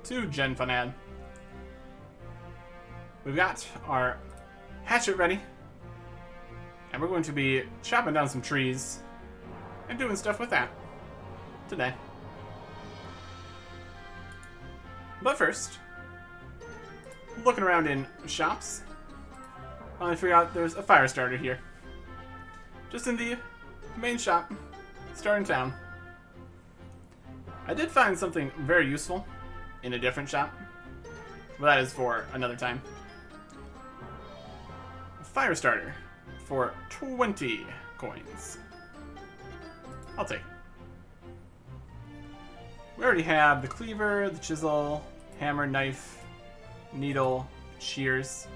to Genfanad. We've got our hatchet ready, and we're going to be chopping down some trees and doing stuff with that today. But first, looking around in shops, finally figure out there's a fire starter here. Just in the main shop, starting town. I did find something very useful in a different shop, but that is for another time. A fire starter for 20 coins. I'll take it. We already have the cleaver, the chisel, hammer, knife, needle, shears.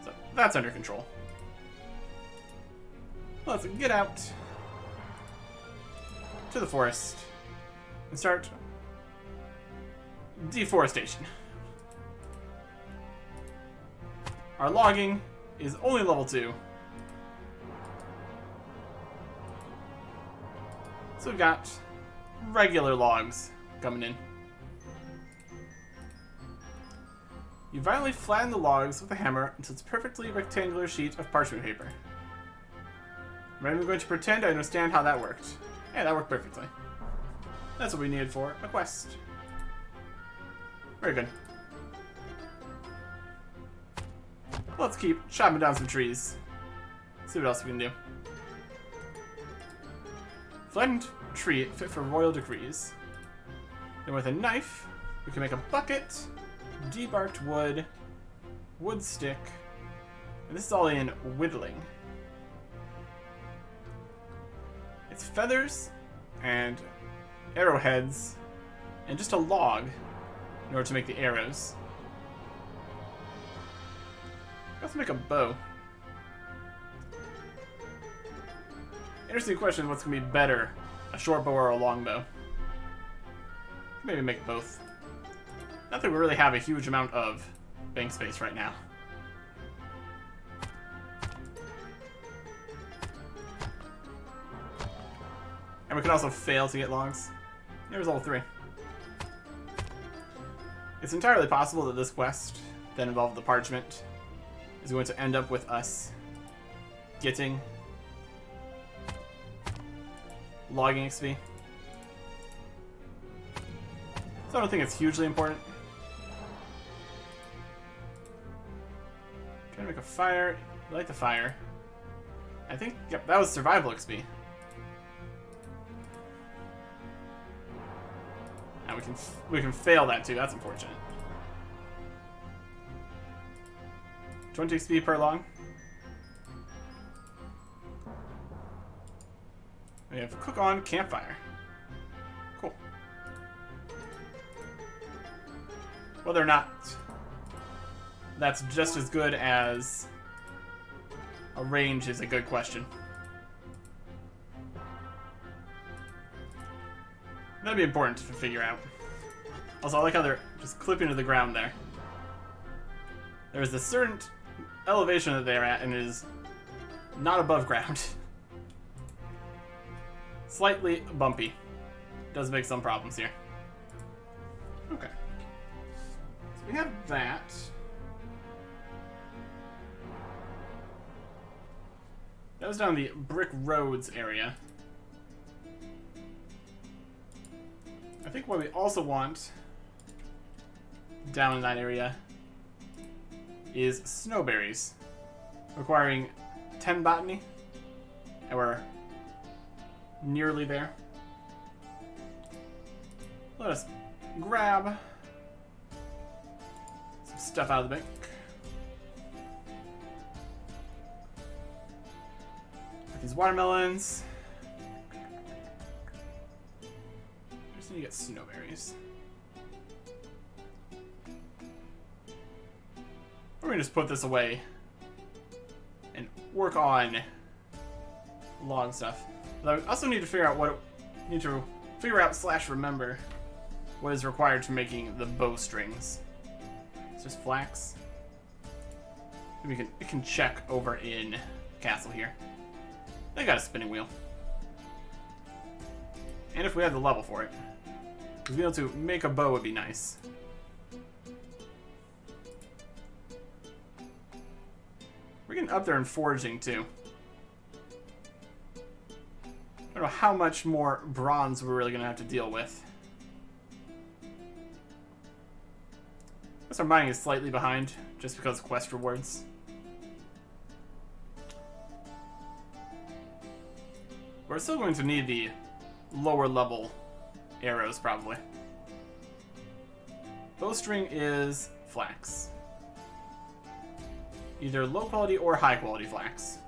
So that's under control. Let's get out to the forest and start deforestation. Our logging is only level 2. So we've got regular logs coming in. You violently flatten the logs with a hammer until it's a perfectly rectangular sheet of parchment paper. I'm going to pretend I understand how that worked. Yeah, that worked perfectly. That's what we needed for a quest. Very good. Let's keep chopping down some trees. See what else we can do. Flattened tree fit for royal decrees. Then with a knife, we can make a bucket, debarked wood, wood stick, and this is all in whittling. It's feathers and arrowheads and just a log in order to make the arrows. Let's make a bow. Interesting question, what's going to be better, a short bow or a long bow? Maybe make both. Not that we really have a huge amount of bank space right now. And we can also fail to get logs. Here's all 3. It's entirely possible that this quest that involved the parchment is going to end up with us getting logging XP. So I don't think it's hugely important. Trying to make a fire. I like the fire. I think, yep, that was survival XP. And we can fail that too. That's unfortunate. 20 XP per log. We have cook on campfire. Cool. Whether or not that's just as good as a range is a good question. That'd be important to figure out. Also, I like how they're just clipping to the ground there. There's a certain elevation that they're at, and it is not above ground. Slightly bumpy. Does make some problems here. Okay. So we have that. That was down the Brick Roads area. I think what we also want down in that area is snowberries, requiring 10 botany, and we're nearly there. Let us grab some stuff out of the bank. Got these watermelons. Just need to get snowberries. We're gonna just put this away and work on log stuff. But I also need to figure out / remember what is required for making the bowstrings. It's just flax. We can check over in castle here. They got a spinning wheel. And if we had the level for it, to be able to make a bow would be nice. We're getting up there in foraging, too. I don't know how much more bronze we're really going to have to deal with. I guess our mining is slightly behind, just because of quest rewards. We're still going to need the lower level arrows, probably. Bowstring is flax. Either low quality or high quality flax.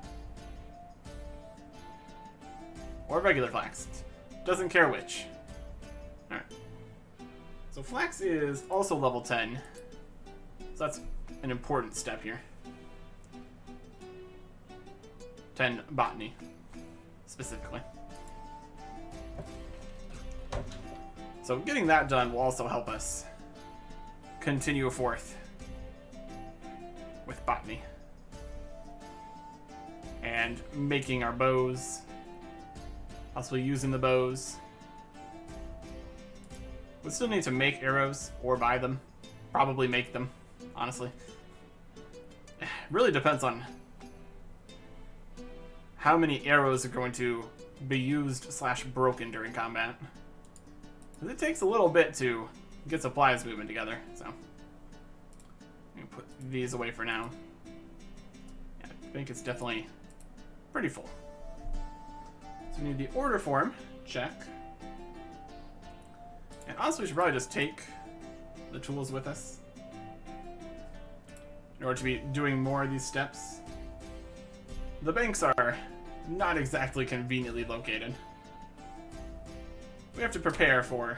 Or regular flax. Doesn't care which. Alright. So flax is also level 10. So that's an important step here. 10 botany, specifically. So getting that done will also help us continue forth with botany. And making our bows. Possibly using the bows. We still need to make arrows or buy them. Probably make them, honestly. It really depends on how many arrows are going to be used / broken during combat. Because it takes a little bit to get supplies moving together, so. I'm going to put these away for now. Yeah, I think it's definitely pretty full. So we need the order form, check. And honestly, we should probably just take the tools with us in order to be doing more of these steps. The banks are not exactly conveniently located. We have to prepare for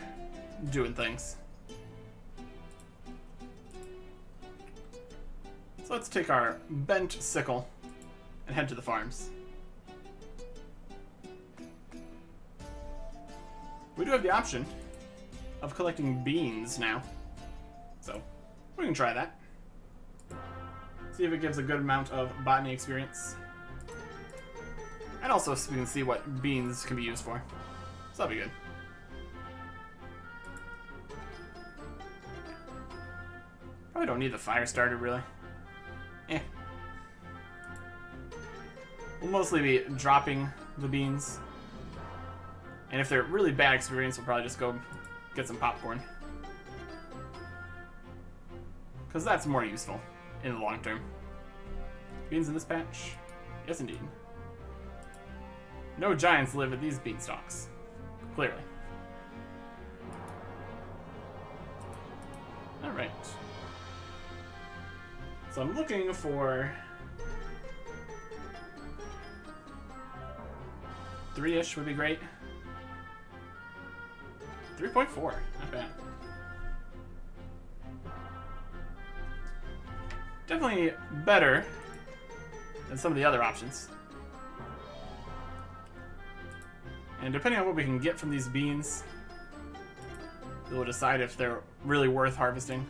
doing things. So let's take our bent sickle and head to the farms. We do have the option of collecting beans now, so we can try that. See if it gives a good amount of botany experience. And also we can see what beans can be used for. So that'll be good. Probably don't need the fire starter, really. Eh. We'll mostly be dropping the beans. And if they're really bad experience, we'll probably just go get some popcorn. Because that's more useful in the long term. Beans in this patch? Yes, indeed. No giants live at these beanstalks. Clearly. Alright. So I'm looking for 3-ish would be great. 3.4, not bad. Definitely better than some of the other options. And depending on what we can get from these beans, we'll decide if they're really worth harvesting.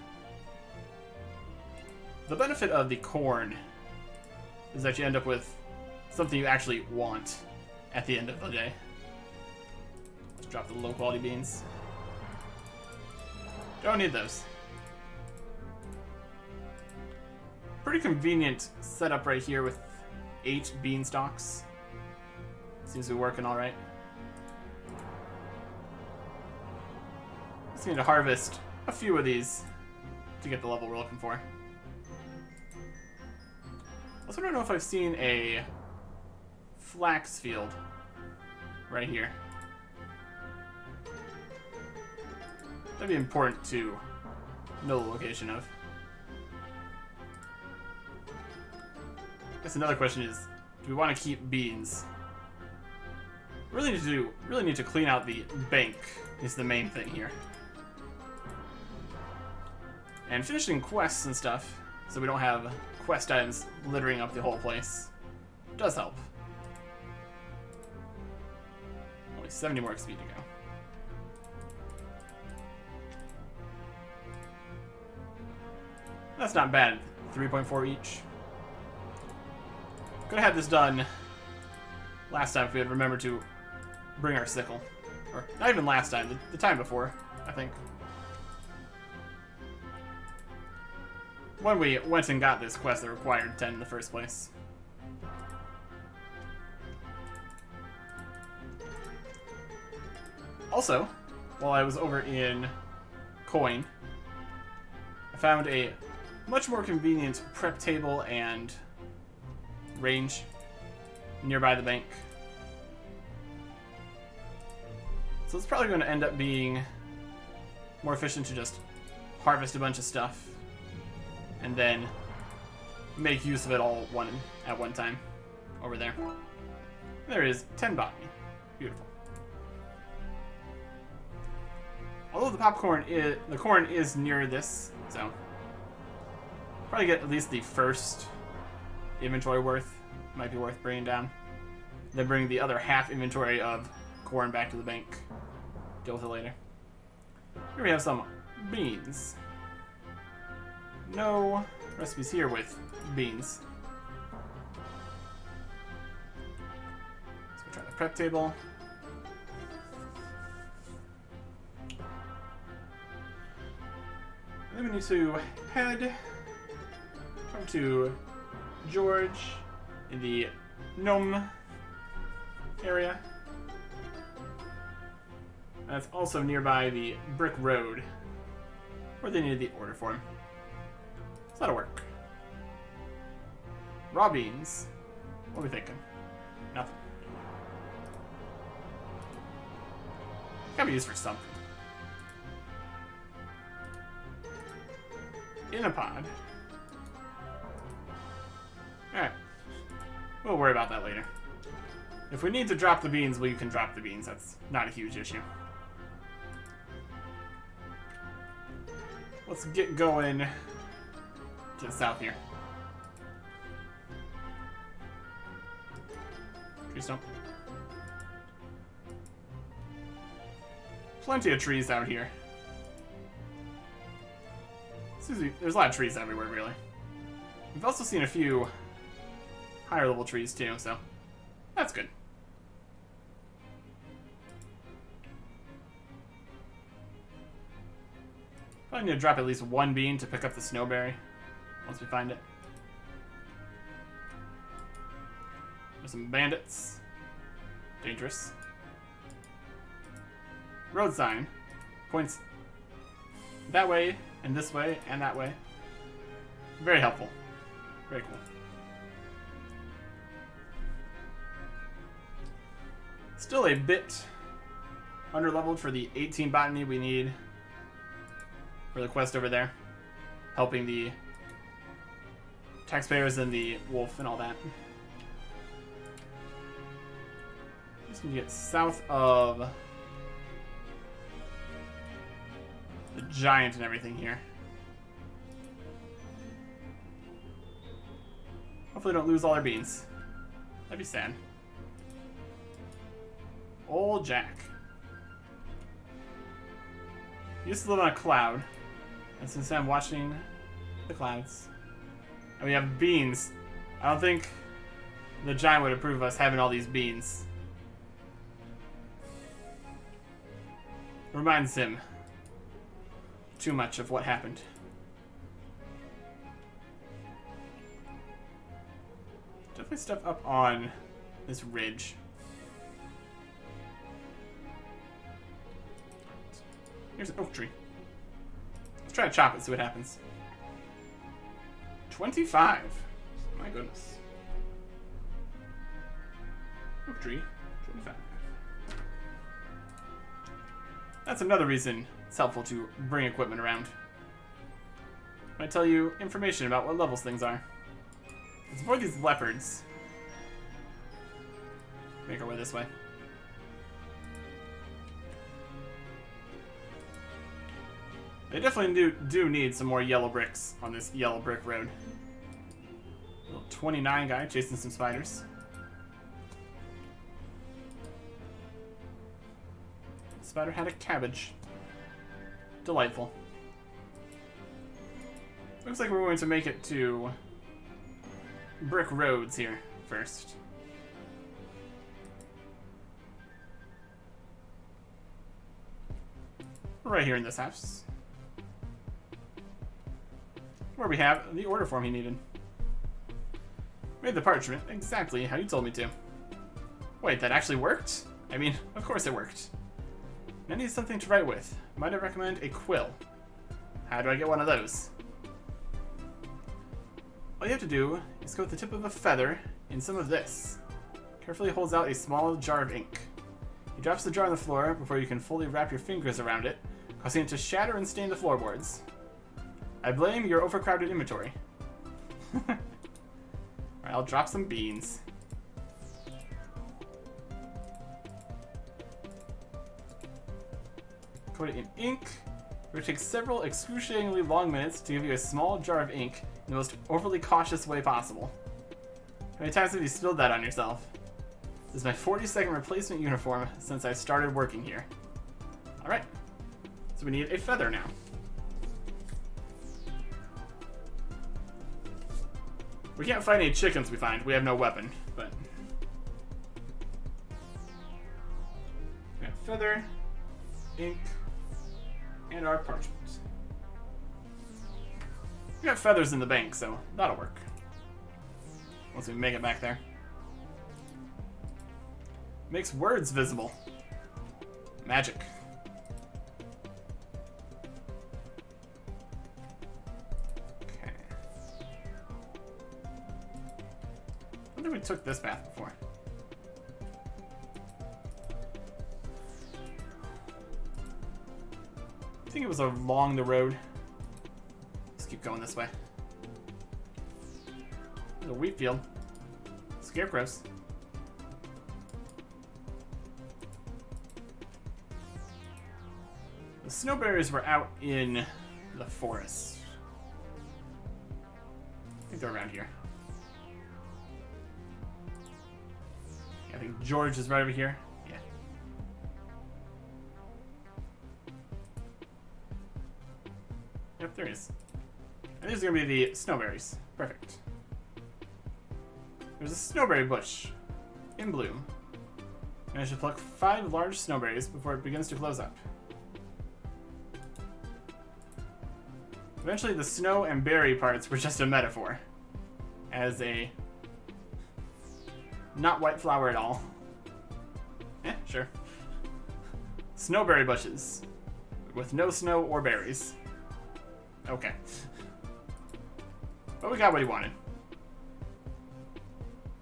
The benefit of the corn is that you end up with something you actually want at the end of the day. Let's drop the low quality beans. Don't need those. Pretty convenient setup right here with 8 beanstalks. Seems to be working alright. Just need to harvest a few of these to get the level we're looking for. Also don't know if I've seen a flax field right here. That'd be important to know the location of. I guess another question is, do we want to keep beans? Really need to clean out the bank is the main thing here. And finishing quests and stuff, so we don't have quest items littering up the whole place, does help. Only 70 more XP to go. That's not bad. 3.4 each. Could have had this done last time if we had remembered to bring our sickle. Or not even last time, the time before, I think. When we went and got this quest that required 10 in the first place. Also, while I was over in Coin, I found a much more convenient prep table and range nearby the bank. So it's probably going to end up being more efficient to just harvest a bunch of stuff and then make use of it all at one time over there. There is 10 botany. Beautiful. Although the corn is near this, so probably get at least the first inventory worth. Might be worth bringing down. Then bring the other half inventory of corn back to the bank. Deal with it later. Here we have some beans. No recipes here with beans. So we'll try the prep table. Then we need to head over to George in the Gnome area. That's also nearby the Brick Road, where they needed the order form. So that'll work. Raw beans. What are we thinking? Nothing. Gotta be used for something. In a pod. Alright. We'll worry about that later. If we need to drop the beans, we can drop the beans. That's not a huge issue. Let's get going to the south here. Tree stump. Plenty of trees out here. There's a lot of trees everywhere, really. We've also seen a few higher level trees too, so that's good. Probably need to drop at least one bean to pick up the snowberry once we find it. There's some bandits. Dangerous. Road sign points that way and this way and that way. Very helpful. Very cool. Still a bit underleveled for the 18 botany we need for the quest over there. Helping the taxpayers and the wolf and all that. Just need to get south of the giant and everything here. Hopefully don't lose all our beans. That'd be sad. Old Jack. He used to live on a cloud. And since I'm watching the clouds. And we have beans. I don't think the giant would approve of us having all these beans. Reminds him too much of what happened. Definitely stuff up on this ridge. Here's an oak tree. Let's try to chop it, see what happens. 25. My goodness. Oak tree, 25. That's another reason it's helpful to bring equipment around. Might tell you information about what levels things are. Let's avoid these leopards. Make our way this way. They definitely do need some more yellow bricks on this yellow brick road. Little 29 guy chasing some spiders. Spider had a cabbage. Delightful. Looks like we're going to make it to brick roads here first. Right here in this house. Where we have the order form he needed. Made the parchment exactly how you told me to. Wait, that actually worked? I mean, of course it worked. I need something to write with. Might I recommend a quill? How do I get one of those? All you have to do is go with the tip of a feather in some of this. Carefully holds out a small jar of ink. He drops the jar on the floor before you can fully wrap your fingers around it, causing it to shatter and stain the floorboards. I blame your overcrowded inventory. Alright, I'll drop some beans. Coat it in ink. It would take several excruciatingly long minutes to give you a small jar of ink in the most overly cautious way possible. How many times have you spilled that on yourself? This is my 42nd replacement uniform since I started working here. Alright, so we need a feather now. We can't fight any chickens we find, we have no weapon, but... We have feather, ink, and our parchment. We got feathers in the bank, so that'll work. Once we make it back there. Makes words visible. Magic. Okay. I don't think we took this path before. I think it was along the road. Let's keep going this way. There's a wheat field. Scarecrows. The snowberries were out in the forest. I think they're around here. Yeah, I think George is right over here. Yeah. Yep, there he is. And these are going to be the snowberries. Perfect. There's a snowberry bush in bloom. And I should pluck 5 large snowberries before it begins to close up. Eventually the snow and berry parts were just a metaphor. As a not white flower at all. Eh, sure. Snowberry bushes. With no snow or berries. Okay. But we got what he wanted.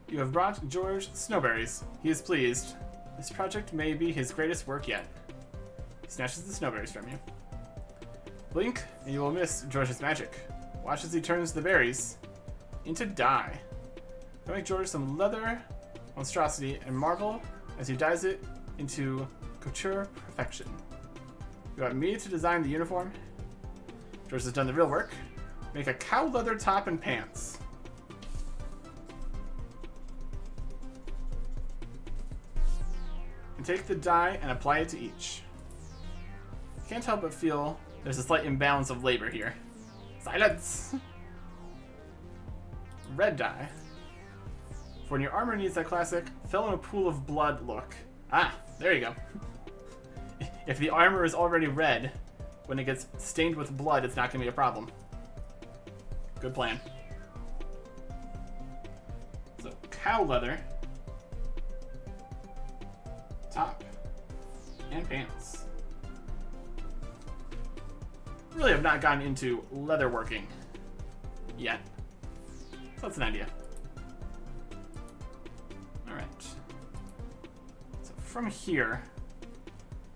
You have brought George snowberries. He is pleased. This project may be his greatest work yet. He snatches the snowberries from you. Blink, and you will miss George's magic. Watch as he turns the berries into dye. Don't make George some leather monstrosity and marvel as he dyes it into couture perfection. You want me to design the uniform? George has done the real work. Make a cow leather top and pants. And take the dye and apply it to each. Can't help but feel there's a slight imbalance of labor here. Silence! Red dye. For when your armor needs that classic fell in a pool of blood look. Ah, there you go. If the armor is already red, when it gets stained with blood, it's not going to be a problem. Good plan. So, cow leather. Top. And pants. Really have not gotten into leather working yet. So that's an idea. Alright. So from here,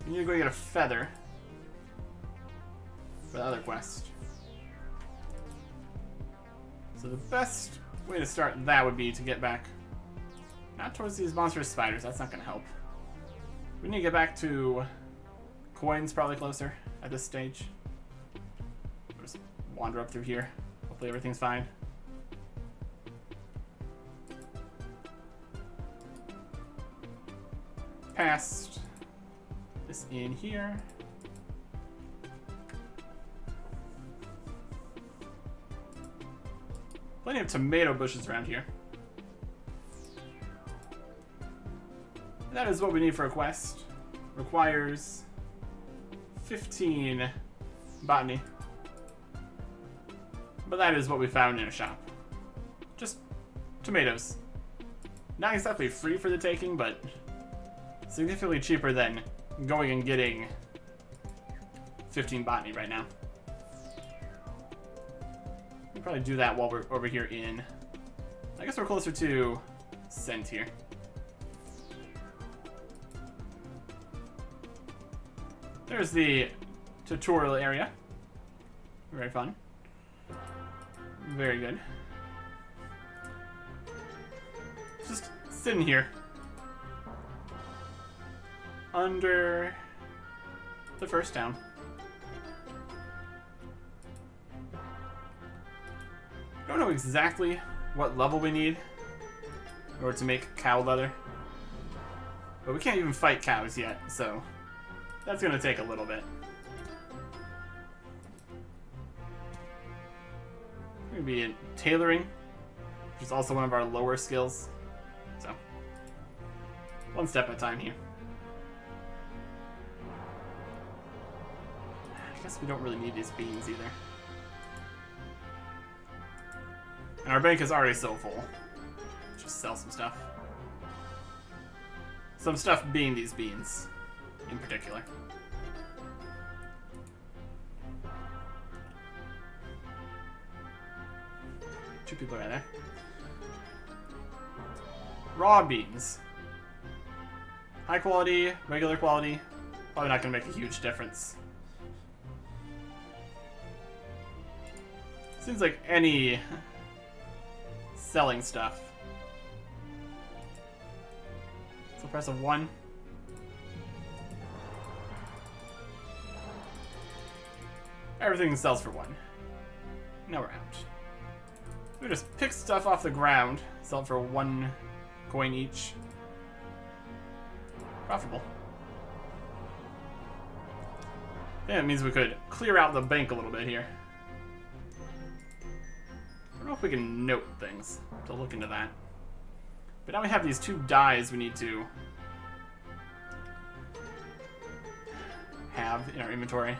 we need to go get a feather for the other quest. So the best way to start that would be to get back, not towards these monstrous spiders, that's not going to help. We need to get back to coins, probably closer at this stage. Just wander up through here. Hopefully everything's fine. Past this in here. Plenty of tomato bushes around here. And that is what we need for a quest. Requires 15 botany. But that is what we found in a shop. Just tomatoes. Not exactly free for the taking, but significantly cheaper than going and getting 15 botany right now. We'll probably do that while we're over here in... I guess we're closer to scent here. There's the tutorial area. Very fun. Very good. Just sitting here. Under the first town. Don't know exactly what level we need in order to make cow leather. But we can't even fight cows yet, so that's gonna take a little bit. Gonna be in tailoring, which is also one of our lower skills. So, one step at a time here. I guess we don't really need these beans either. And our bank is already so full. Let's just sell some stuff. Some stuff being these beans, in particular. Two people right there. Raw beans. High quality, regular quality. Probably not going to make a huge difference. Seems like any selling stuff. So press a 1. Everything sells for 1. Now we're out. We just pick stuff off the ground, sell it for 1 coin each. Profitable. Yeah, it means we could clear out the bank a little bit here. I don't know if we can note things. To look into that. But now we have these 2 dyes we need to have in our inventory.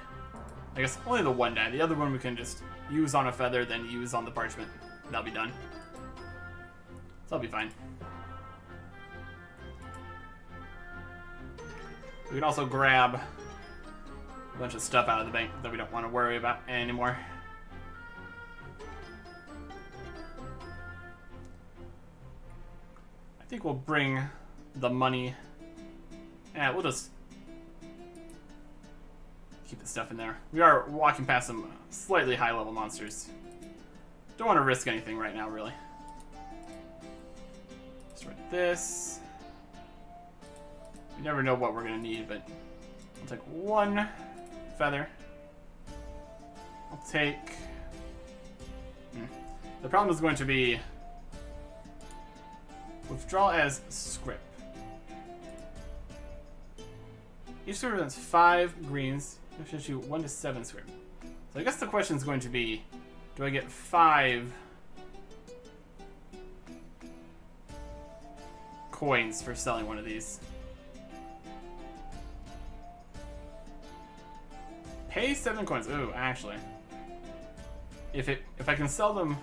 I guess only the 1 dye. The other one we can just use on a feather, then use on the parchment. That'll be done. So that'll be fine. We can also grab a bunch of stuff out of the bank that we don't want to worry about anymore. I think we'll bring the money. Yeah, we'll just keep the stuff in there. We are walking past some slightly high level monsters. Don't want to risk anything right now, really. Start this. You never know what we're going to need, but I'll take 1 feather. I'll take... The problem is going to be withdraw as script. Each script represents 5 greens. It should you 1 to 7 script. So I guess the question is going to be, do I get 5 coins for selling one of these? Pay 7 coins. Ooh, actually. If I can sell them...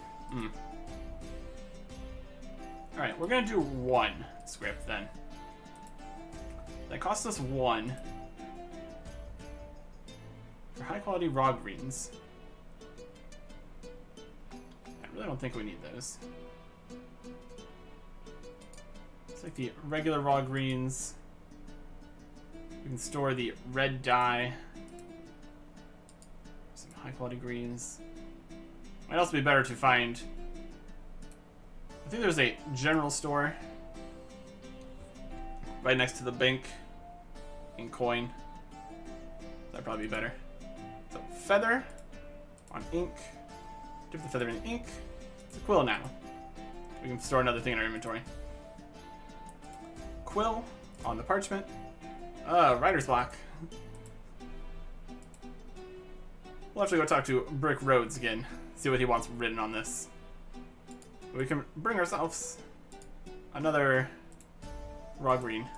Alright, we're gonna do 1 script then. That costs us 1. For high quality raw greens. I really don't think we need those. It's like the regular raw greens. We can store the red dye. Some high quality greens. Might also be better to find... I think there's a general store right next to the bank in coin. That'd probably be better. So feather on ink. Dip the feather in ink. It's a quill now. We can store another thing in our inventory. Quill on the parchment. Writer's block. We'll have to go talk to Brick Rhodes again. See what he wants written on this. We can bring ourselves another raw green.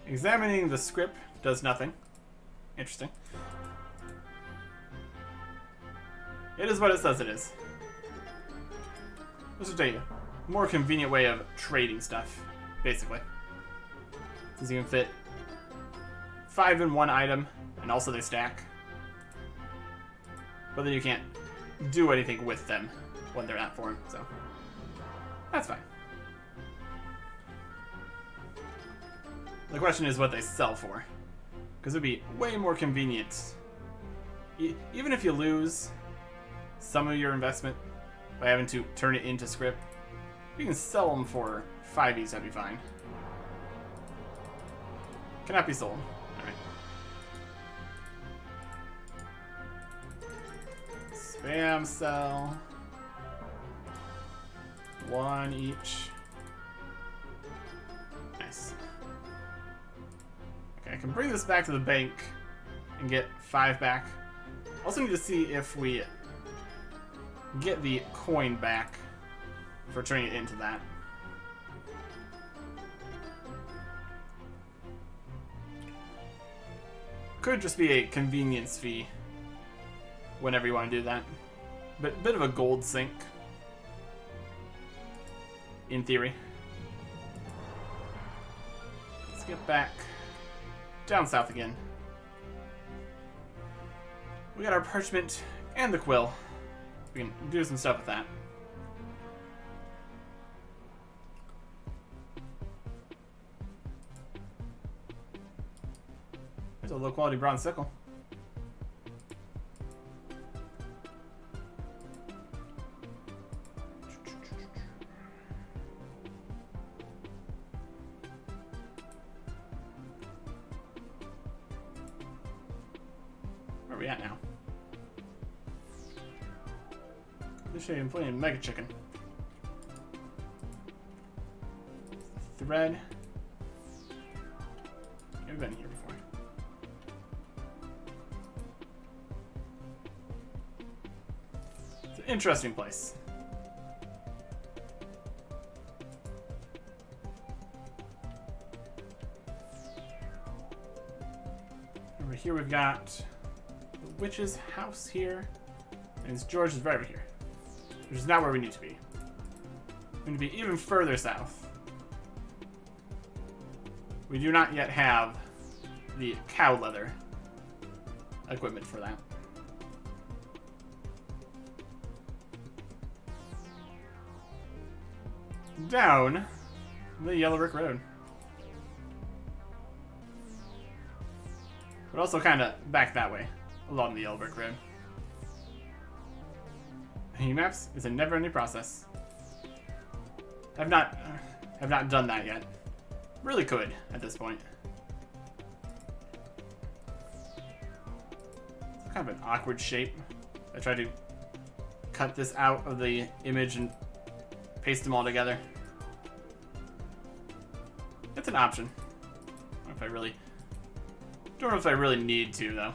Examining the script does nothing. Interesting. It is what it says it is. This is a more convenient way of trading stuff, basically. Since you can fit 5 in one item, and also they stack. But then you can't do anything with them when they're at form, so that's fine. The question is what they sell for, because it would be way more convenient. Even if you lose some of your investment by having to turn it into script, you can sell them for 5 that'd be fine. Cannot be sold. Alright. Spam sell. 1 each. Nice. Okay, I can bring this back to the bank and get 5 back. Also need to see if we get the coin back for turning it into that. Could just be a convenience fee whenever you want to do that. But bit of a gold sink, in theory. Let's get back down south again. We got our parchment and the quill. We can do some stuff with that. There's a low quality bronze sickle. Where are we at now? This I'm playing Mega Chicken. Thread. I've been here before. It's an interesting place. Over here we've got the witch's house here, and George is right over here, which is not where we need to be. We need to be even further south. We do not yet have the cow leather equipment for that. Down the Yellow Brick Road. But also kind of back that way, along the Yellow Brick Road. Maps is a never-ending process. I've not done that yet. Really could at this point. It's kind of an awkward shape. I tried to cut this out of the image and paste them all together. It's an option. I don't know if I really need to though.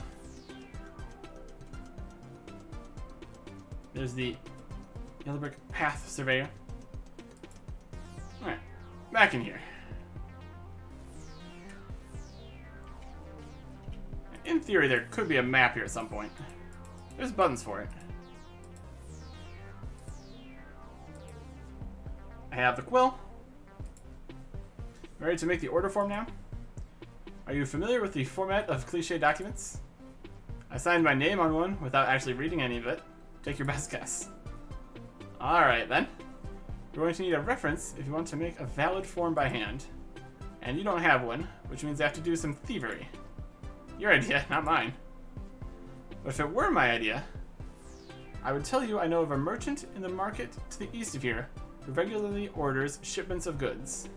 There's the Yellow Brick Path Surveyor. Alright, back in here. In theory, there could be a map here at some point. There's buttons for it. I have the quill. Ready to make the order form now? Are you familiar with the format of cliché documents? I signed my name on one without actually reading any of it. Take your best guess. Alright then. You're going to need a reference if you want to make a valid form by hand. And you don't have one, which means you have to do some thievery. Your idea, not mine. But if it were my idea, I would tell you I know of a merchant in the market to the east of here who regularly orders shipments of goods.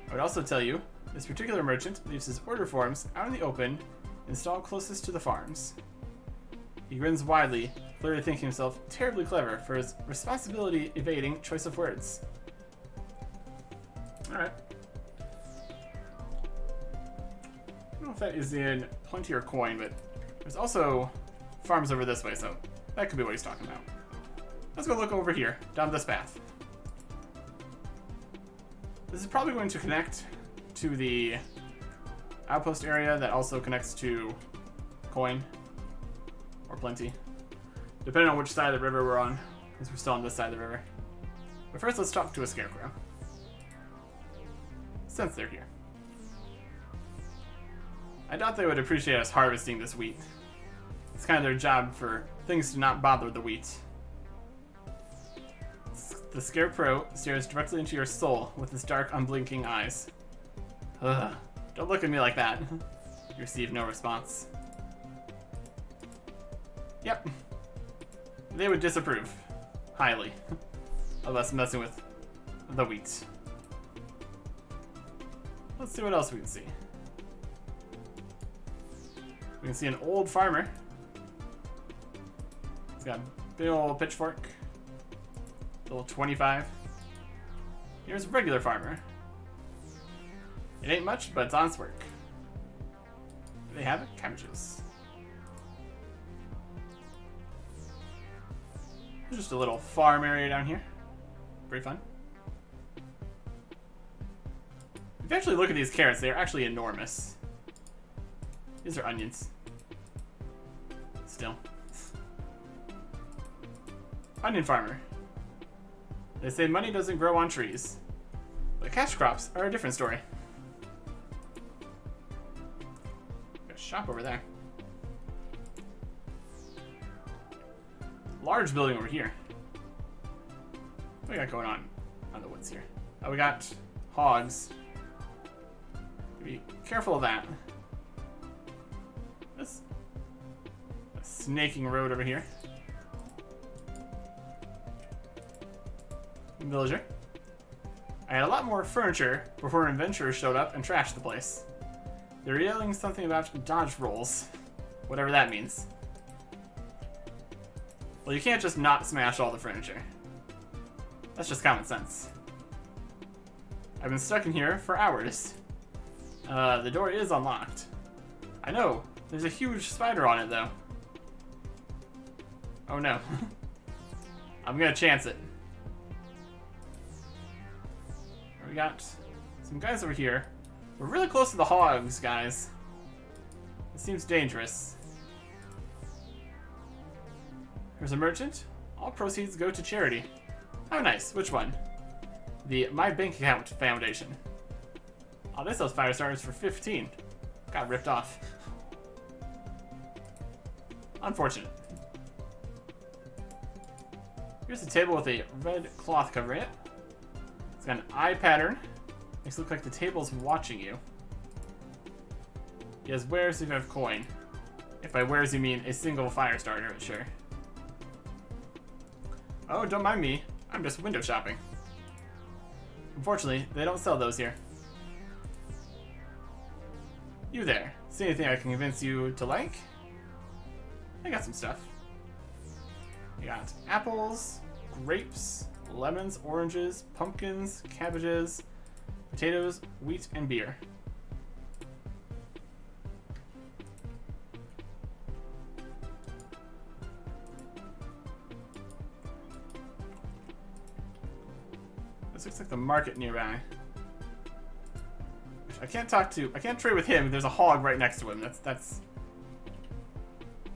I would also tell you this particular merchant leaves his order forms out in the open, installed closest to the farms. He grins widely, clearly thinking himself terribly clever for his responsibility-evading choice of words. Alright. I don't know if that is in plenty or coin, but there's also farms over this way, so that could be what he's talking about. Let's go look over here, down this path. This is probably going to connect to the outpost area that also connects to coin or plenty. Depending on which side of the river we're on, because we're still on this side of the river. But first, let's talk to a scarecrow. Since they're here. I doubt they would appreciate us harvesting this wheat. It's kind of their job for things to not bother the wheat. The scarecrow stares directly into your soul with his dark, unblinking eyes. Ugh. Don't look at me like that. You receive no response. Yep. They would disapprove. Highly. Of us messing with the wheat. Let's see what else we can see. We can see an old farmer. He's got a big old pitchfork. Little 25. Here's a regular farmer. It ain't much, but it's honest work. They have cabbages. There's just a little farm area down here. Pretty fun. If you actually look at these carrots, they're actually enormous. These are onions. Still. Onion farmer. They say money doesn't grow on trees. But cash crops are a different story. Got a shop over there. Large building over here. What do we got going on the woods here? Oh, we got hogs. Be careful of that. This a snaking road over here. Villager. I had a lot more furniture before an adventurer showed up and trashed the place. They're yelling something about dodge rolls. Whatever that means. Well, you can't just not smash all the furniture. That's just common sense. I've been stuck in here for hours. The door is unlocked. I know. There's a huge spider on it, though. Oh, no. I'm gonna chance it. We got some guys over here. We're really close to the hogs, guys. It seems dangerous. There's a merchant. All proceeds go to charity. Oh, nice. Which one? The My Bank Account Foundation. Oh, they sell fire starters for 15. Got ripped off. Unfortunate. Here's a table with a red cloth covering it. It's got an eye pattern. Makes it look like the table's watching you. He has wares if you have coin. If by wares you mean a single fire starter, sure. Oh, don't mind me. I'm just window shopping. Unfortunately, they don't sell those here. You there. See anything I can convince you to like? I got some stuff. You got apples, grapes, lemons, oranges, pumpkins, cabbages, potatoes, wheat, and beer. This looks like the market nearby. I can't trade with him. There's a hog right next to him. That's.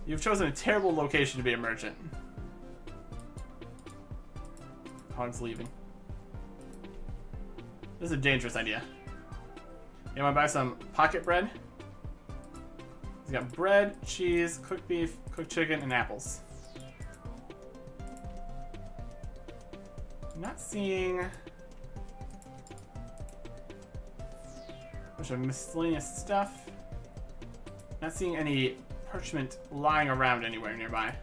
You've chosen a terrible location to be a merchant. Hog's leaving. This is a dangerous idea. You want to buy some pocket bread? He's got bread, cheese, cooked beef, cooked chicken, and apples. I'm not seeing a bunch of miscellaneous stuff. Not seeing any parchment lying around anywhere nearby.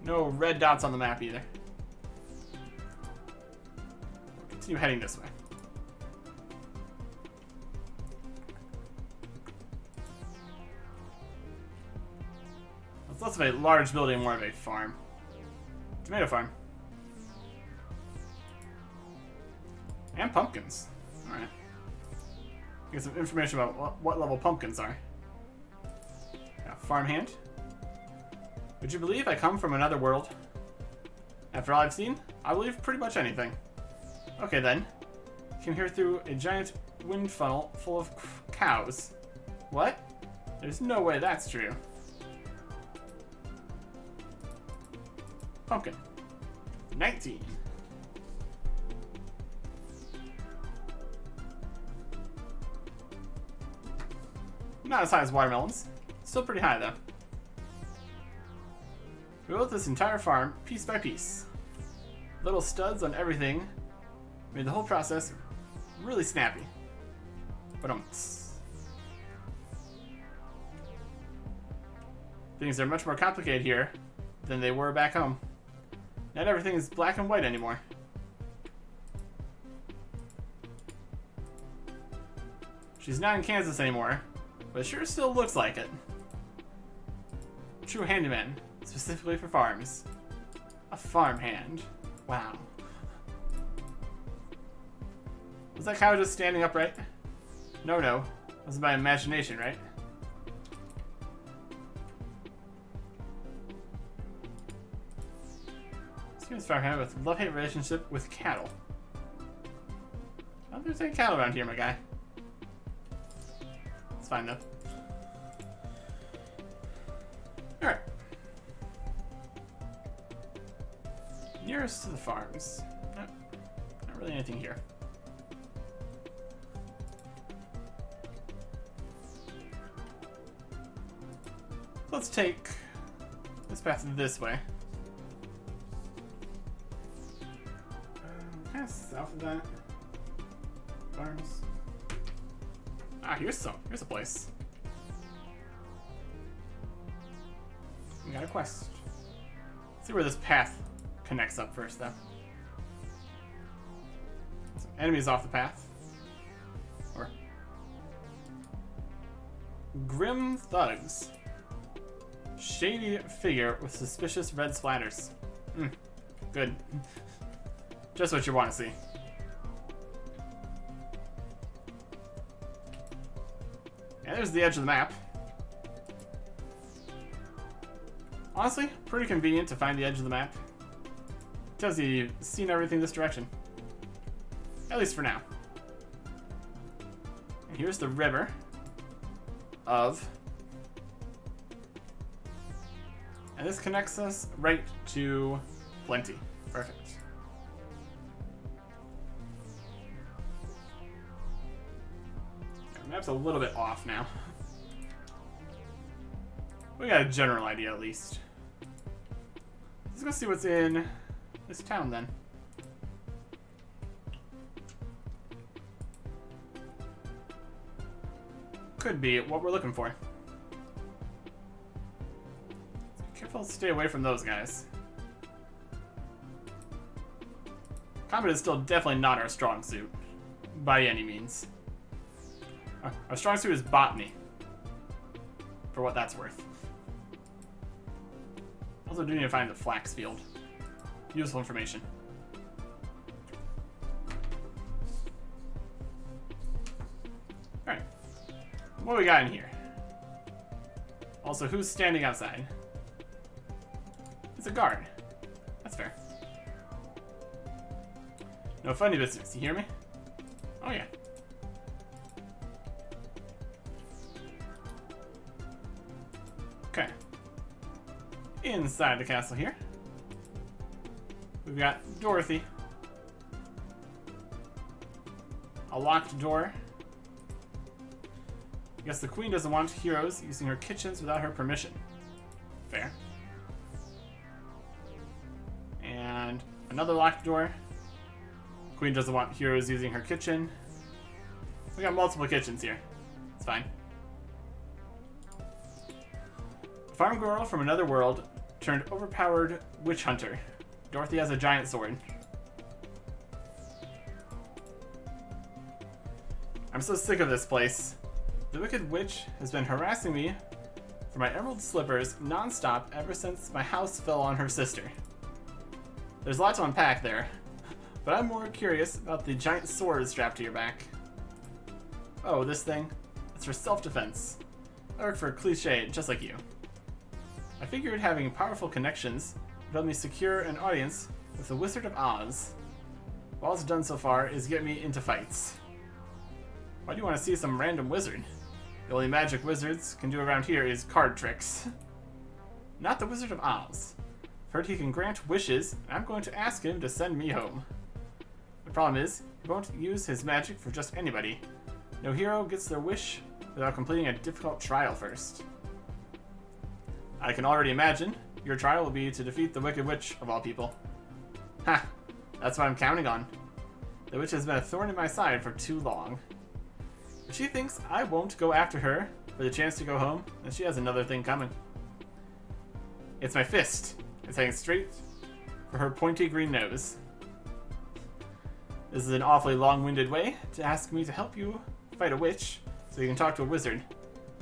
No red dots on the map either. We'll continue heading this way. It's less of a large building, more of a farm. Tomato farm. And pumpkins. Alright. Get some information about what level pumpkins are. Yeah, farmhand. Would you believe I come from another world? After all I've seen, I believe pretty much anything. Okay then. Came here through a giant wind funnel full of cows. What? There's no way that's true. Pumpkin. 19. Not as high as watermelons. Still pretty high, though. We built this entire farm, piece by piece. Little studs on everything made the whole process really snappy. But things are much more complicated here than they were back home. Not everything is black and white anymore. She's not in Kansas anymore, but it sure still looks like it. True handyman, specifically for farms. A farmhand. Wow. Was that cow just standing upright? No. That was my imagination, right? Seems farmhand with love-hate relationship with cattle. I don't think there's any cattle around here, my guy. It's fine, though. Alright. Nearest to the farms. Nope. Not really anything here. Let's take this path this way. Kind of south of that. Farms. Ah, here's a place. We got a quest. Let's see where this path connects up first, though. Some enemies off the path. Or grim thugs. Shady figure with suspicious red splatters. Good. Just what you want to see. And there's the edge of the map. Honestly, pretty convenient to find the edge of the map. It tells you you've seen everything this direction. At least for now. And here's the river of... And this connects us right to Plenty. Perfect. The map's a little bit off now. We got a general idea at least. Let's go see what's in this town then. Could be what we're looking for. Careful to stay away from those guys. Combat is still definitely not our strong suit. By any means. Our strong suit is botany. For what that's worth. Also do need to find the flax field. Useful information. Alright. What we got in here? Also, who's standing outside? It's a guard. That's fair. No funny business, you hear me? Oh yeah. Okay. Inside the castle here, we've got Dorothy. A locked door. I guess the queen doesn't want heroes using her kitchens without her permission. Fair. And another locked door. Queen doesn't want heroes using her kitchen. We got multiple kitchens here. It's fine. A farm girl from another world turned overpowered witch hunter. Dorothy has a giant sword. I'm so sick of this place. The wicked witch has been harassing me for my emerald slippers non-stop ever since my house fell on her sister. There's a lot to unpack there, but I'm more curious about the giant sword strapped to your back. Oh, this thing? It's for self-defense. I work for a cliche just like you. I figured having powerful connections would help me secure an audience with the Wizard of Oz. All it's done so far is get me into fights. Why do you want to see some random wizard? The only magic wizards can do around here is card tricks. Not the Wizard of Oz. I've heard he can grant wishes, and I'm going to ask him to send me home. The problem is, he won't use his magic for just anybody. No hero gets their wish without completing a difficult trial first. I can already imagine your trial will be to defeat the Wicked Witch of all people. Ha! That's what I'm counting on. The witch has been a thorn in my side for too long. If she thinks I won't go after her for the chance to go home, then she has another thing coming. It's my fist. It's heading straight for her pointy green nose. This is an awfully long-winded way to ask me to help you fight a witch so you can talk to a wizard.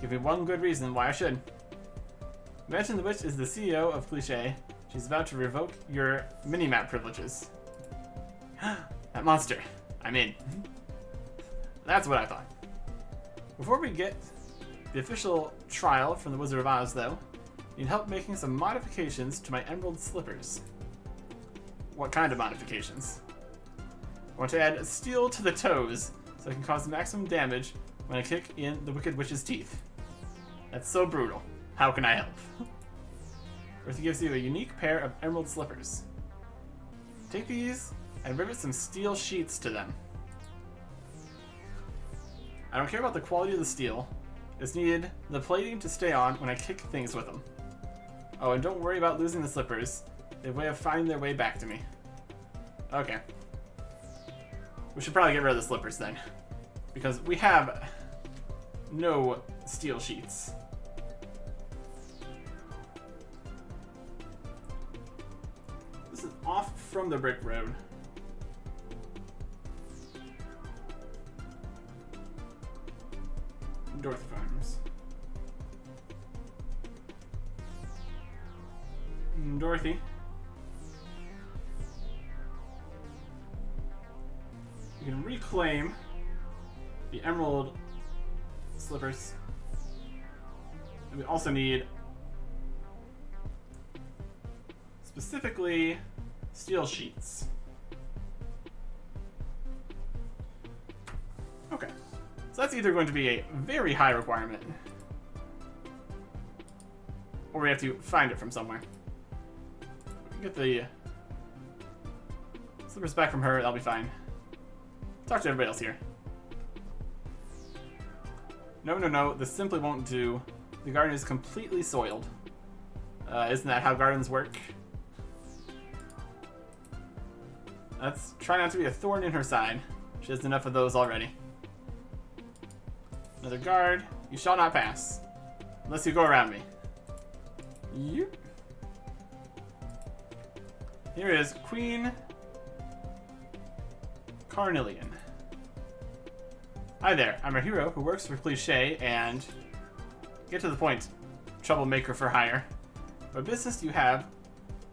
Give me one good reason why I should. Imagine the witch is the CEO of Cliché. She's about to revoke your minimap privileges. That monster. I'm in. That's what I thought. Before we get the official trial from the Wizard of Oz, though, need help making some modifications to my emerald slippers. What kind of modifications? I want to add steel to the toes so I can cause maximum damage when I kick in the Wicked Witch's teeth. That's so brutal. How can I help? Earth gives you a unique pair of emerald slippers. Take these and rivet some steel sheets to them. I don't care about the quality of the steel. Just needed the plating to stay on when I kick things with them. Oh, and don't worry about losing the slippers. They have a way of finding their way back to me. Okay. We should probably get rid of the slippers then. Because we have no steel sheets. This is off from the brick road. Dorothy Farms. Dorothy. You can reclaim the emerald slippers. And we also need specifically steel sheets. Okay. So that's either going to be a very high requirement, or we have to find it from somewhere. We can get the slippers back from her, that'll be fine. Talk to everybody else here. No, this simply won't do. The garden is completely soiled. Isn't that how gardens work? Let's try not to be a thorn in her side. She has enough of those already. Another guard. You shall not pass. Unless you go around me. Yep. Here is Queen Carnelian. Hi there. I'm a hero who works for Cliché and... Get to the point. Troublemaker for hire. What business do you have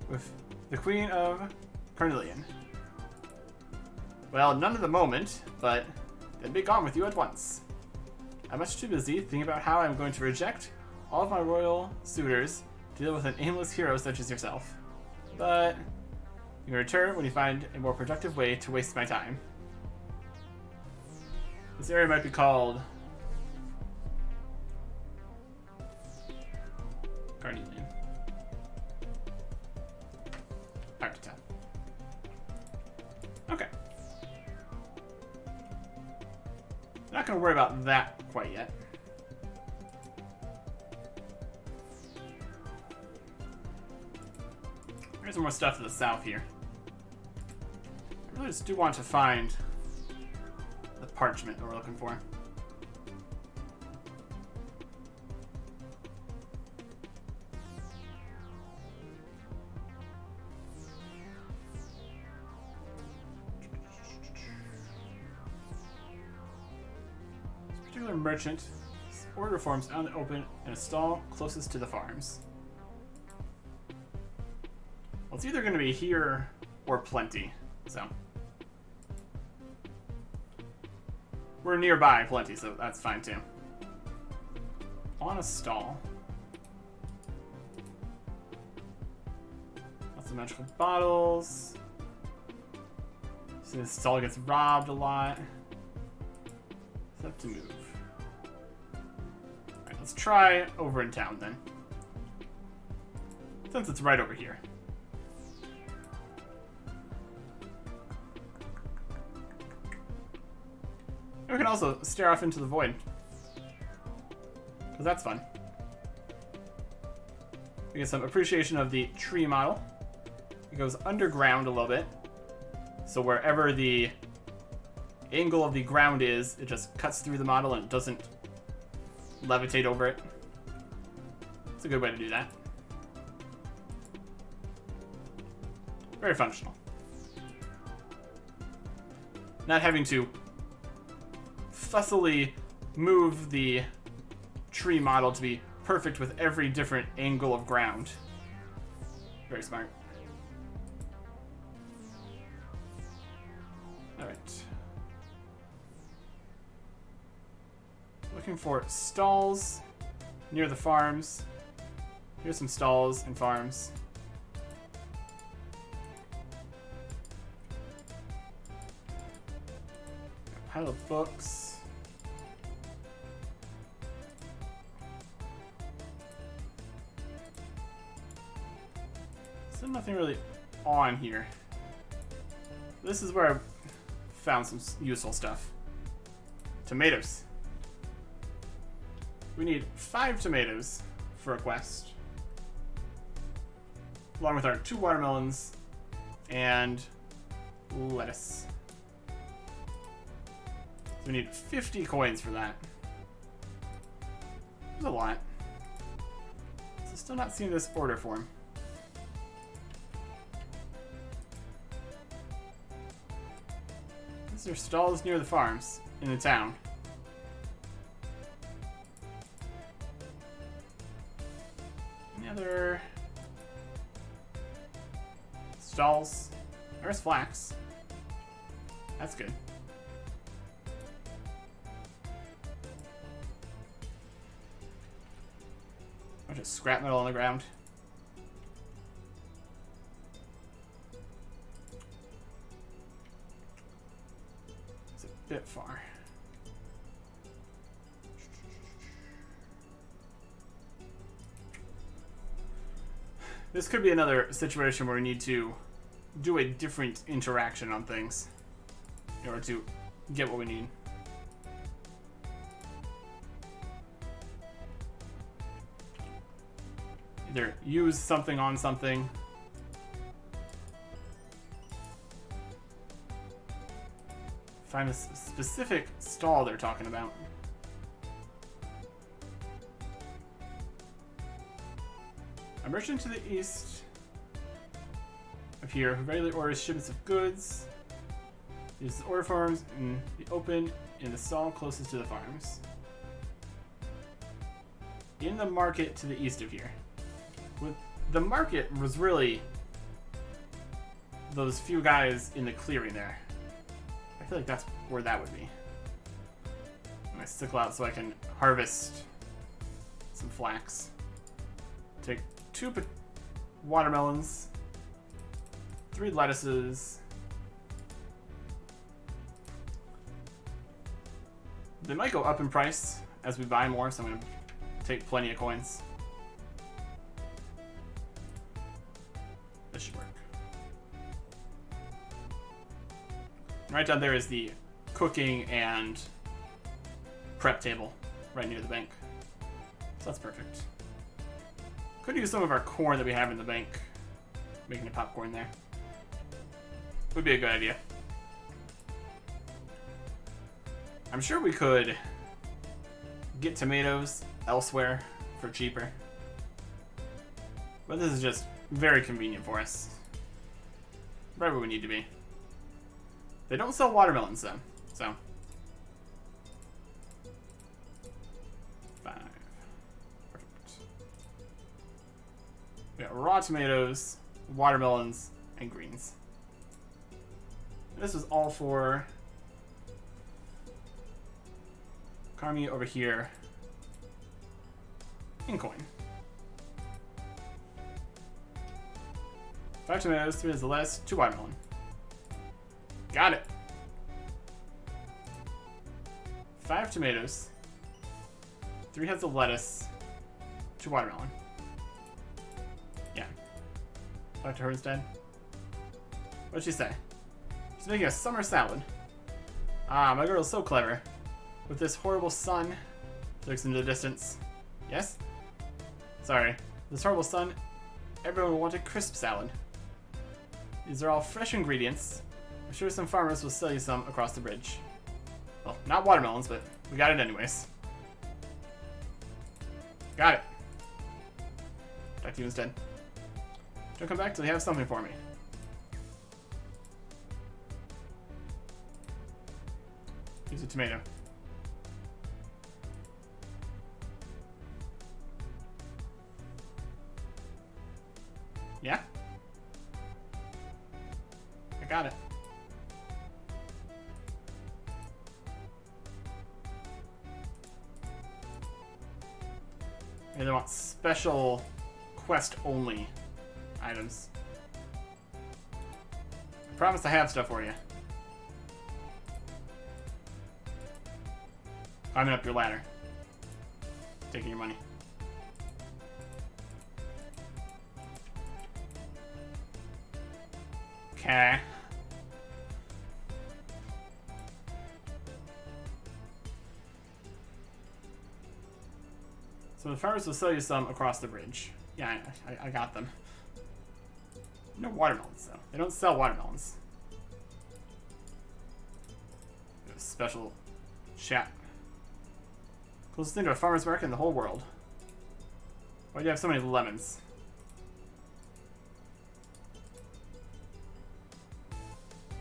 with the Queen of Carnelian? Well, none at the moment, but then be gone with you at once. I'm much too busy thinking about how I'm going to reject all of my royal suitors to deal with an aimless hero such as yourself. But you can return when you find a more productive way to waste my time. This area might be called Carnelian. Hard to tell. Okay. Not going to worry about that quite yet. There's some more stuff to the south here. I really just do want to find the parchment that we're looking for. This particular merchant order forms out in the open in a stall closest to the farms. Well, it's either going to be here or plenty, so. We're nearby plenty, so that's fine too. On a stall. Lots of magical bottles. So this stall gets robbed a lot. Set to move. Alright, let's try over in town then. Since it's right over here. And we can also stare off into the void. Because that's fun. We get some appreciation of the tree model. It goes underground a little bit. So wherever the angle of the ground is, it just cuts through the model and it doesn't levitate over it. It's a good way to do that. Very functional. Not having to fussily move the tree model to be perfect with every different angle of ground. Very smart. Alright. Looking for stalls near the farms. Here's some stalls and farms. Pile of books. There's nothing really on here. This is where I found some useful stuff. Tomatoes. We need 5 tomatoes for a quest. Along with our 2 watermelons and lettuce. So we need 50 coins for that. That's a lot. So still not seeing this order form. These are stalls near the farms in the town. Any other stalls? There's flax. That's good. Bunch of scrap metal on the ground. It's a bit far. This could be another situation where we need to do a different interaction on things in order to get what we need. Either use something on something. Find a specific stall they're talking about. A merchant to the east of here who regularly orders shipments of goods. Uses order forms in the open in the stall closest to the farms. In the market to the east of here. The market was really those few guys in the clearing there. I feel like that's where that would be. I'm gonna sickle out so I can harvest some flax. Take 2 watermelons, 3 lettuces. They might go up in price as we buy more, so I'm gonna take plenty of coins. This should work. Right down there is the cooking and prep table right near the bank. So that's perfect. Could use some of our corn that we have in the bank. Making a popcorn there. Would be a good idea. I'm sure we could get tomatoes elsewhere for cheaper. But this is just very convenient for us. Right where we need to be. They don't sell watermelons though, so. 5. Perfect. We got raw tomatoes, watermelons, and greens. This was all for Carmi over here in coin. 5 tomatoes, 3 is the less, 2 watermelon. Got it. 5 tomatoes, 3 heads of lettuce, 2 watermelon. Yeah. Talk to her instead. What'd she say? She's making a summer salad. Ah, my girl's so clever. With this horrible sun, she looks into the distance. Yes? Sorry. This horrible sun, everyone will want a crisp salad. These are all fresh ingredients. I'm sure some farmers will sell you some across the bridge. Well, not watermelons, but we got it anyways. Got it. Talk to you instead. Don't come back till you have something for me. Use a tomato. Yeah? I got it. And they want special quest-only items. I promise I have stuff for you. Climbing up your ladder. Taking your money. Okay. So the farmers will sell you some across the bridge. Yeah, I got them. No watermelons, though. They don't sell watermelons. Special chat. Closest thing to a farmer's market in the whole world. Why do you have so many lemons?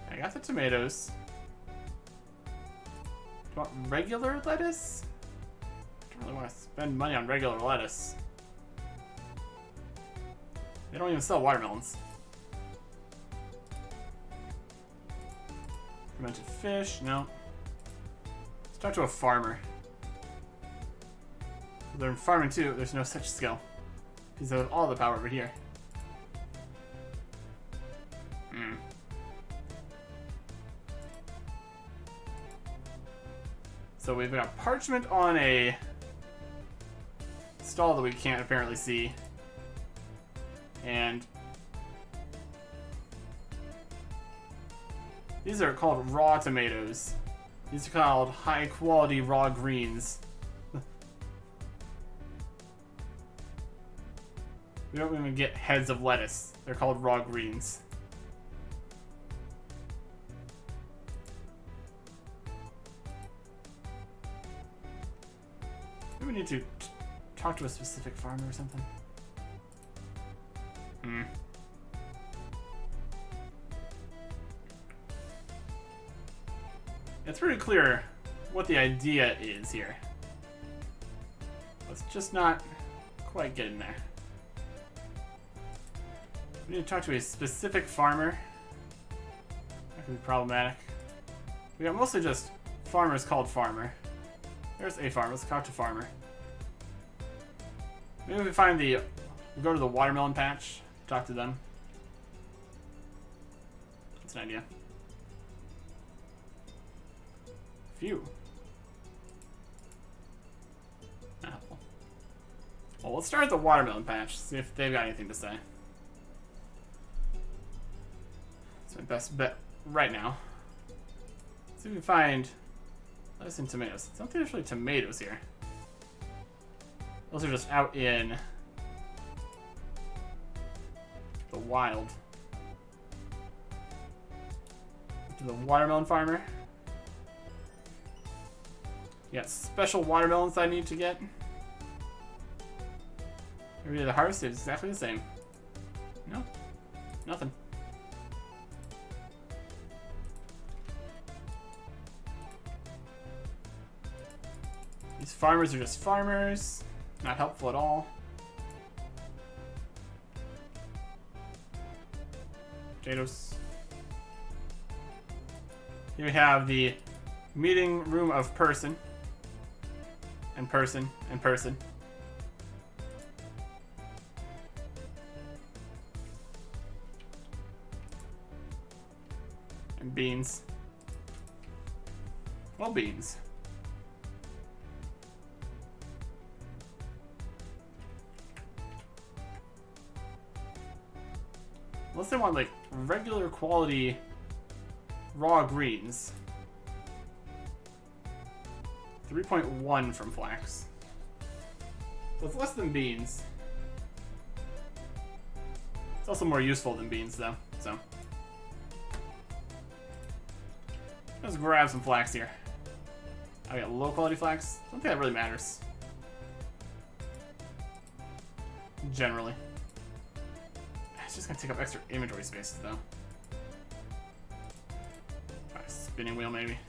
I got the tomatoes. Do you want regular lettuce? I don't really want to spend money on regular lettuce. They don't even sell watermelons. Fermented fish, no. Let's talk to a farmer. They're in farming too, there's no such skill. Because they have all the power over here. So we've got parchment on a stall that we can't apparently see. And these are called raw tomatoes. These are called high quality raw greens. We don't even get heads of lettuce. They're called raw greens. Maybe we need to talk to a specific farmer or something. It's pretty clear what the idea is here. Let's just not quite get in there. We need to talk to a specific farmer. That could be problematic. We got mostly just farmers called farmer. There's a farmer. Let's talk to farmer. Maybe we find the... We'll go to the watermelon patch. Talk to them. That's an idea. Phew. Apple. Well, let's start at the watermelon patch. See if they've got anything to say. That's my best bet right now. Let's see if we can find lettuce and tomatoes. I don't think there's really tomatoes here. Those are just out in the wild. To the watermelon farmer. You got special watermelons I need to get. Maybe the harvest is exactly the same. No, nothing. These farmers are just farmers. Not helpful at all. Potatoes. Here we have the meeting room of person. And person. And person. And beans. Well, beans. Unless they want, like, regular quality raw greens. 3.1 from flax. So it's less than beans. It's also more useful than beans, though, so. Let's grab some flax here. I got low quality flax. I don't think that really matters. Generally. It's just gonna take up extra inventory space, though. A spinning wheel, maybe.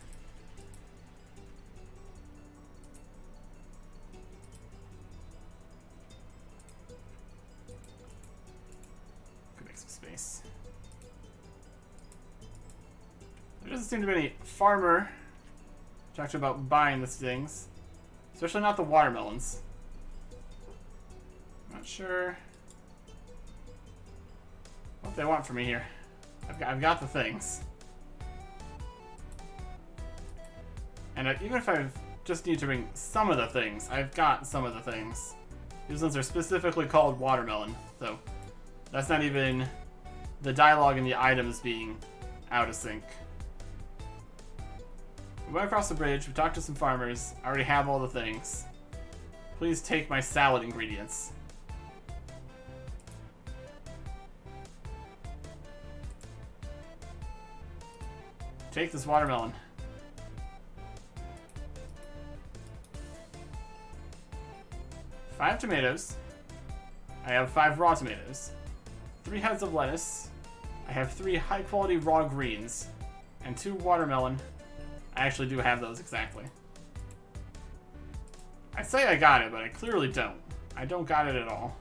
Could make some space. There doesn't seem to be any farmer talked about buying these things, especially not the watermelons. Not sure what they want from me here. I've got the things, and even if I just need to bring some of the things, I've got some of the things. These ones are specifically called watermelon, so that's not even the dialogue and the items being out of sync. We went across the bridge, we talked to some farmers, I already have all the things. Please take my salad ingredients. Take this watermelon. 5 tomatoes. I have 5 raw tomatoes. 3 heads of lettuce. I have 3 high quality raw greens. And 2 watermelon. I actually do have those exactly. I say I got it, but I clearly don't. I don't got it at all.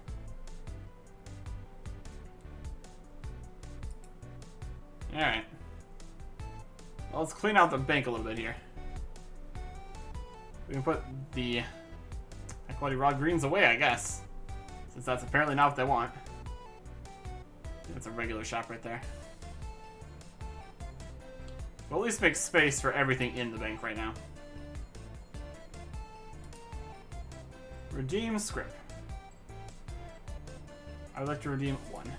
Alright. Well, let's clean out the bank a little bit here. We can put the high quality raw greens away, I guess. Since that's apparently not what they want. That's a regular shop right there. We'll at least make space for everything in the bank right now. Redeem script. I would like to redeem 1.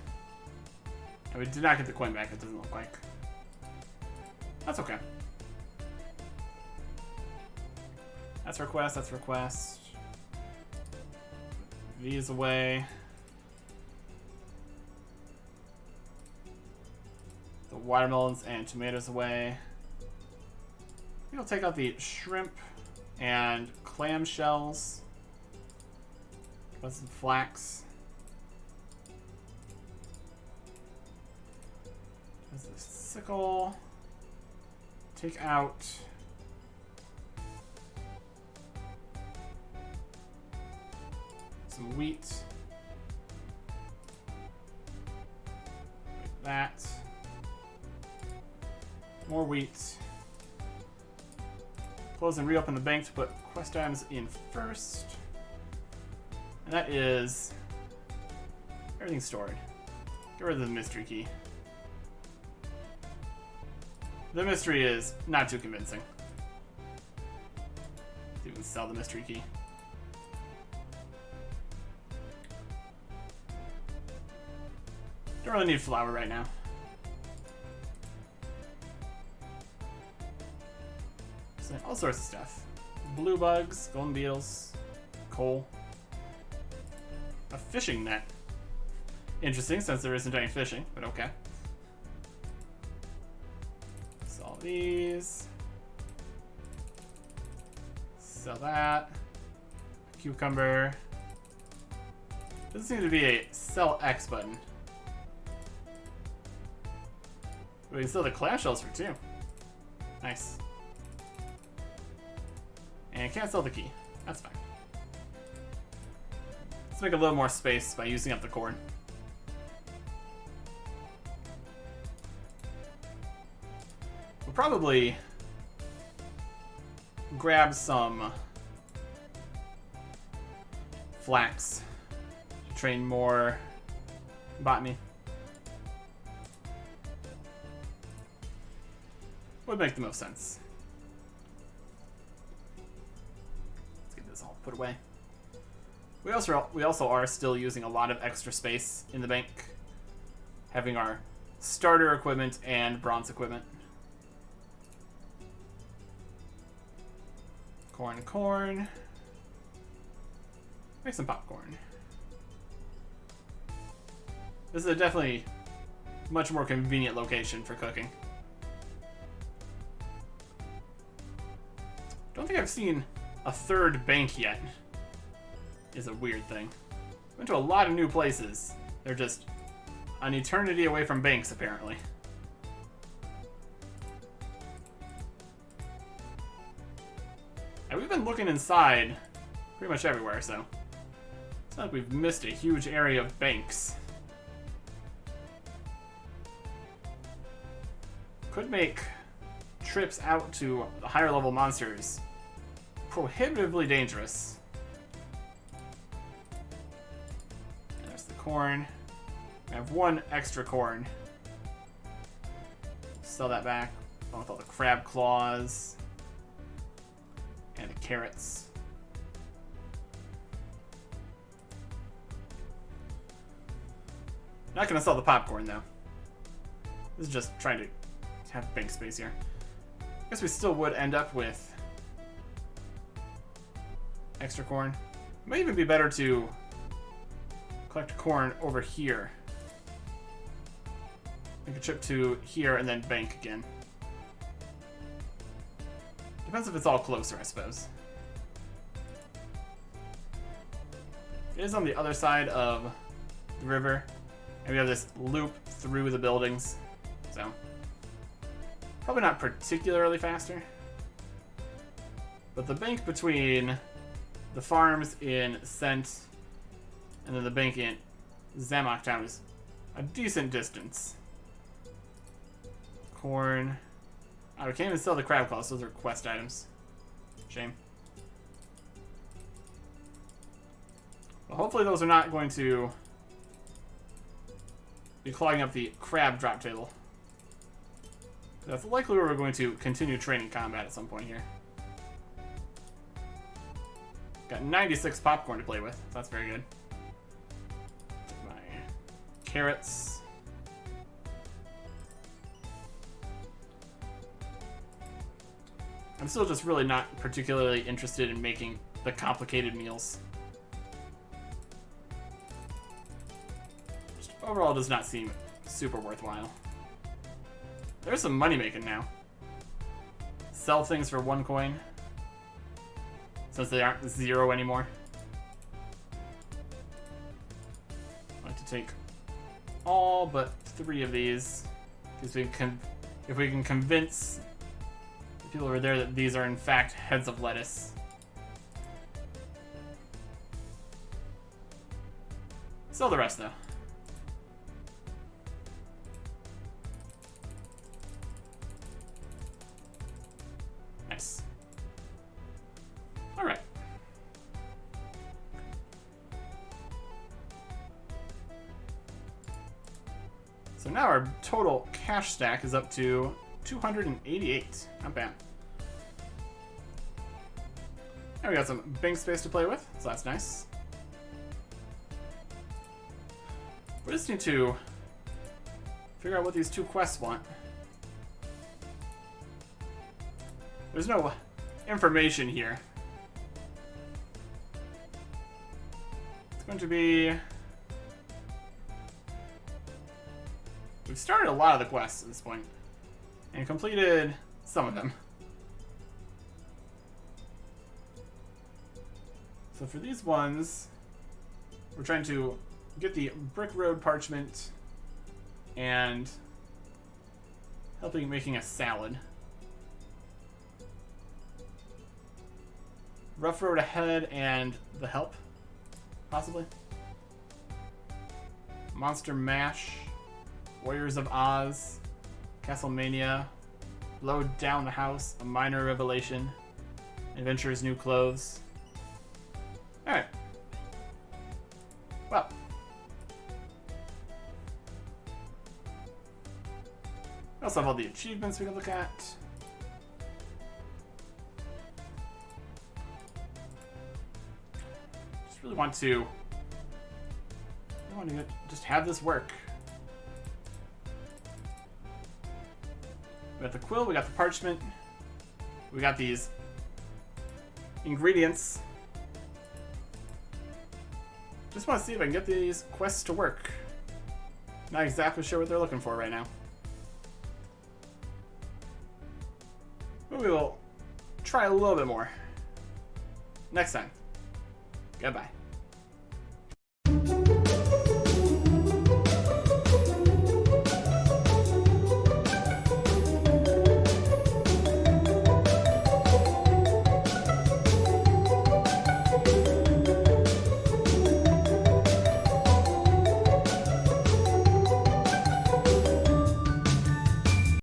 And we did not get the coin back, it doesn't look like. That's okay. That's request, that's request. These away. The watermelons and tomatoes away. We'll take out the shrimp and clam shells. Put some flax. There's the sickle. Take out some wheat. Like that. More wheat. Close and reopen the bank to put quest items in first. And that is everything stored. Get rid of the mystery key. The mystery is not too convincing. You can sell the mystery key. Don't really need flour right now. So all sorts of stuff. Blue bugs, golden beetles, coal. A fishing net. Interesting, since there isn't any fishing, but okay. Sell these. Sell that. Cucumber. Doesn't seem to be a sell X button. We can sell the clamshells for 2. Nice. And can't sell the key. That's fine. Let's make a little more space by using up the corn. We'll probably grab some flax to train more botany. Would make the most sense. Let's get this all put away. We also are still using a lot of extra space in the bank. having our starter equipment and bronze equipment. Corn. Make some popcorn. This is a definitely much more convenient location for cooking. Don't think I've seen a third bank yet. Is a weird thing. Went to a lot of new places. They're just an eternity away from banks, apparently. And we've been looking inside pretty much everywhere, so it's not like we've missed a huge area of banks. Could make trips out to the higher level monsters prohibitively dangerous. There's the corn. I have one extra corn. Sell that back along with all the crab claws and the carrots. Not gonna sell the popcorn though. This is just trying to have bank space here. I guess we still would end up with extra corn. It might even be better to collect corn over here. Make a trip to here and then bank again. Depends if it's all closer, I suppose. It is on the other side of the river, and we have this loop through the buildings, so probably not particularly faster. But the bank between the farms in Cent and then the bank in Zamok Town is a decent distance. Corn. Oh, we can't even sell the crab claws. Those are quest items. Shame. Well, hopefully those are not going to be clogging up the crab drop table. That's likely where we're going to continue training combat at some point here. Got 96 popcorn to play with. That's very good. My carrots. I'm still just really not particularly interested in making the complicated meals. Just overall does not seem super worthwhile. There's some money making now. Sell things for 1 coin. Since they aren't 0 anymore. I'd like to take all but 3 of these. Because if we can convince the people over there that these are in fact heads of lettuce. Sell the rest though. Nice. Alright. So now our total cash stack is up to 288. Not bad. And we got some bank space to play with, so that's nice. We just need to figure out what these 2 quests want. There's no information here. It's going to be... We've started a lot of the quests at this point, and completed some of them. So for these ones, we're trying to get the Brick Road parchment and making a salad. Rough Road ahead and the help, possibly. Monster Mash, Warriors of Oz, Castlemania, Blow Down the House, A Minor Revelation, Adventurer's New Clothes. Alright. Well. We also have all the achievements we can look at. Just really want to just have this work. We got the quill, we got the parchment, we got these ingredients. Just want to see if I can get these quests to work. Not exactly sure what they're looking for right now. But we will try a little bit more next time. Goodbye.